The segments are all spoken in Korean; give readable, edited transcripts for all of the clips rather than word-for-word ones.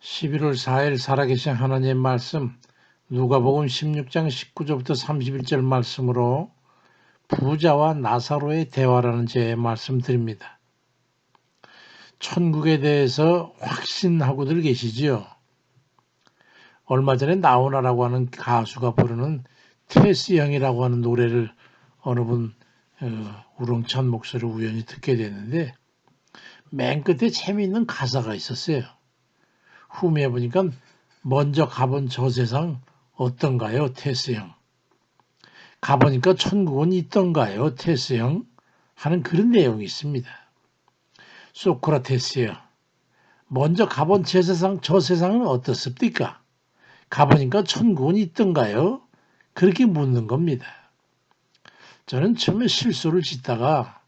11월 4일 살아계신 하나님의 말씀 누가복음 16장 19절부터 31절 말씀으로 부자와 나사로의 대화라는 제의 말씀드립니다. 천국에 대해서 확신하고들 계시지요. 얼마 전에 나훈아라고 하는 가수가 부르는 테스형이라고 하는 노래를 어느 분 우렁찬 목소리를 우연히 듣게 됐는데 맨 끝에 재미있는 가사가 있었어요. 후미해 보니까 먼저 가본 저 세상 어떤가요, 테스형? 가보니까 천국은 있던가요, 테스형? 하는 그런 내용이 있습니다. 소크라테스요. 먼저 가본 저 세상은 어떻습니까? 가보니까 천국은 있던가요? 그렇게 묻는 겁니다. 저는 처음에 실수를 짓다가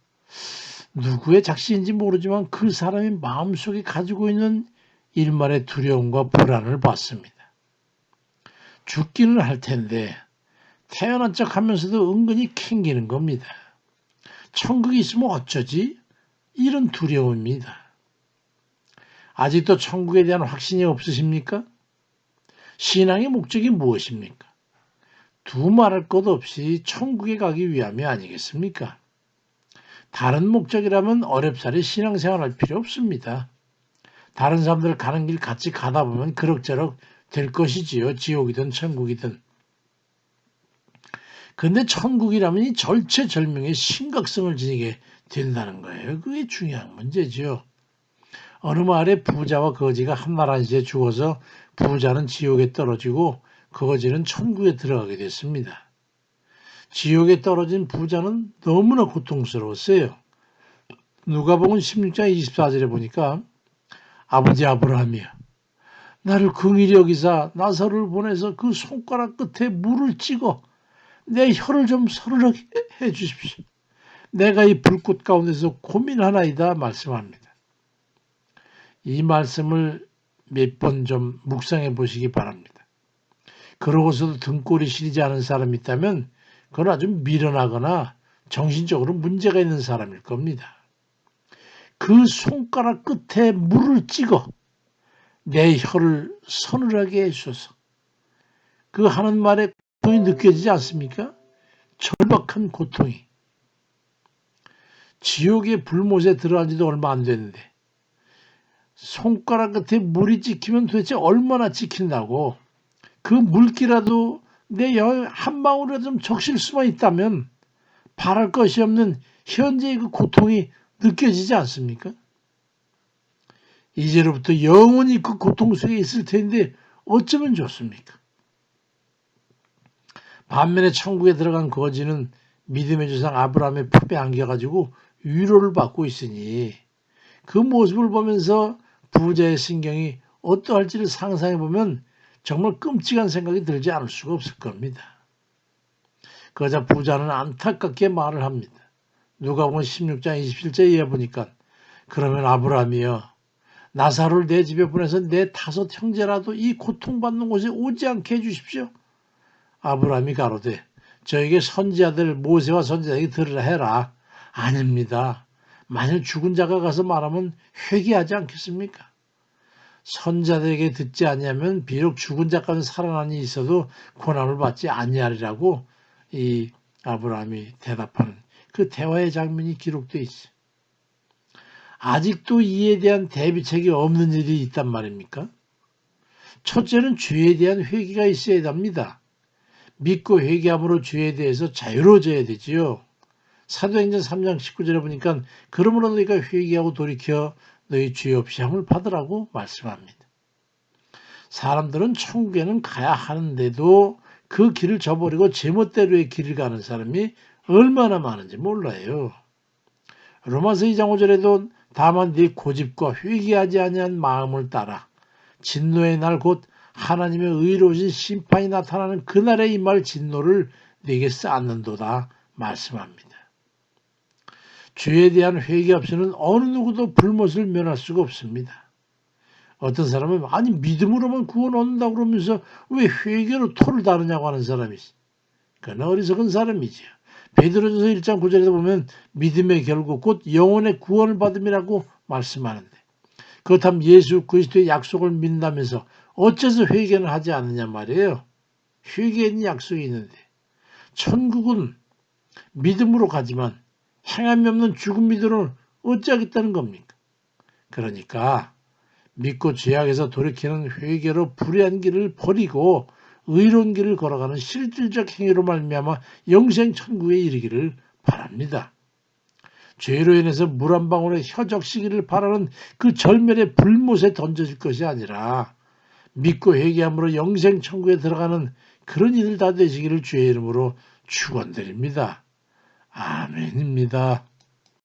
누구의 작시인지 모르지만 그 사람이 마음속에 가지고 있는 일말의 두려움과 불안을 봤습니다. 죽기는 할 텐데 태어난 척 하면서도 은근히 캥기는 겁니다. 천국이 있으면 어쩌지? 이런 두려움입니다. 아직도 천국에 대한 확신이 없으십니까? 신앙의 목적이 무엇입니까? 두말할 것 없이 천국에 가기 위함이 아니겠습니까? 다른 목적이라면 어렵사리 신앙생활할 필요 없습니다. 다른 사람들 가는 길 같이 가다 보면 그럭저럭 될 것이지요. 지옥이든 천국이든. 근데 천국이라면 이 절체절명의 심각성을 지니게 된다는 거예요. 그게 중요한 문제죠. 어느 마을에 부자와 거지가 한나라시에 죽어서 부자는 지옥에 떨어지고 거지는 천국에 들어가게 됐습니다. 지옥에 떨어진 부자는 너무나 고통스러웠어요. 누가복음 16장 24절에 보니까 아버지 아브라함이여 나를 긍휼히 여기사 나사로를 보내서 그 손가락 끝에 물을 찍어 내 혀를 좀 서늘하게 해 주십시오. 내가 이 불꽃 가운데서 고민하나이다 말씀합니다. 이 말씀을 몇 번 좀 묵상해 보시기 바랍니다. 그러고서도 등골이 시리지 않은 사람이 있다면 그건 아주 미련하거나 정신적으로 문제가 있는 사람일 겁니다. 그 손가락 끝에 물을 찍어 내 혀를 서늘하게 해주소서. 그 하는 말에 고통이 느껴지지 않습니까? 절박한 고통이. 지옥의 불못에 들어간 지도 얼마 안 됐는데 손가락 끝에 물이 찍히면 도대체 얼마나 찍힌다고 그 물기라도 내 열 한 방울이라도 좀 적실 수만 있다면 바랄 것이 없는 현재의 그 고통이 느껴지지 않습니까? 이제로부터 영원히 그 고통 속에 있을 텐데 어쩌면 좋습니까? 반면에 천국에 들어간 거지는 믿음의 조상 아브라함의 품에 안겨가지고 위로를 받고 있으니 그 모습을 보면서 부자의 신경이 어떠할지를 상상해보면 정말 끔찍한 생각이 들지 않을 수가 없을 겁니다. 그러자 부자는 안타깝게 말을 합니다. 누가복음 16장 27절에 보니까 그러면 아브라함이여 나사로를 내 집에 보내서 내 5 형제라도 이 고통받는 곳에 오지 않게 해주십시오. 아브라함이 가로되 저에게 선지자들 모세와 선지자에게 들으라 해라. 아닙니다. 만일 죽은 자가 가서 말하면 회개하지 않겠습니까? 선지자들에게 듣지 아니하면 비록 죽은 자까지 살아나니 있어도 고난을 받지 아니하리라고 이 아브라함이 대답하는 그 대화의 장면이 기록되어 있어요. 아직도 이에 대한 대비책이 없는 일이 있단 말입니까? 첫째는 죄에 대한 회개가 있어야 합니다. 믿고 회개함으로 죄에 대해서 자유로워져야 되지요. 사도행전 3장 19절에 보니까 그러므로 너희가 회개하고 돌이켜 너희 죄 없이 함을 받으라고 말씀합니다. 사람들은 천국에는 가야 하는데도 그 길을 저버리고 제멋대로의 길을 가는 사람이 얼마나 많은지 몰라요. 로마서 2장 5절에도 다만 네 고집과 회개하지 아니한 마음을 따라 진노의 날 곧 하나님의 의로우신 심판이 나타나는 그날에 임할 진노를 네게 쌓는도다 말씀합니다. 죄에 대한 회개 없이는 어느 누구도 불못을 면할 수가 없습니다. 어떤 사람은 아니 믿음으로만 구원 얻는다고 그러면서 왜 회개로 토를 다르냐고 하는 사람이 있어요. 그건 어리석은 사람이지요. 베드로전서 1장 9절에 보면 믿음의 결국 곧 영혼의 구원을 받음이라고 말씀하는데 그렇다면 예수 그리스도의 약속을 믿는다면서 어째서 회개는 하지 않느냐 말이에요. 회개는 약속이 있는데 천국은 믿음으로 가지만 행함이 없는 죽은 믿음으로는 어찌하겠다는 겁니까? 그러니까 믿고 죄악에서 돌이키는 회개로 불의한 길을 버리고 의로운 길을 걸어가는 실질적 행위로 말미암아 영생 천국에 이르기를 바랍니다. 죄로 인해서 물 한 방울에 혀적시기를 바라는 그 절멸의 불못에 던져질 것이 아니라 믿고 회개함으로 영생 천국에 들어가는 그런 이들 다 되시기를 주의 이름으로 축원드립니다. 아멘입니다.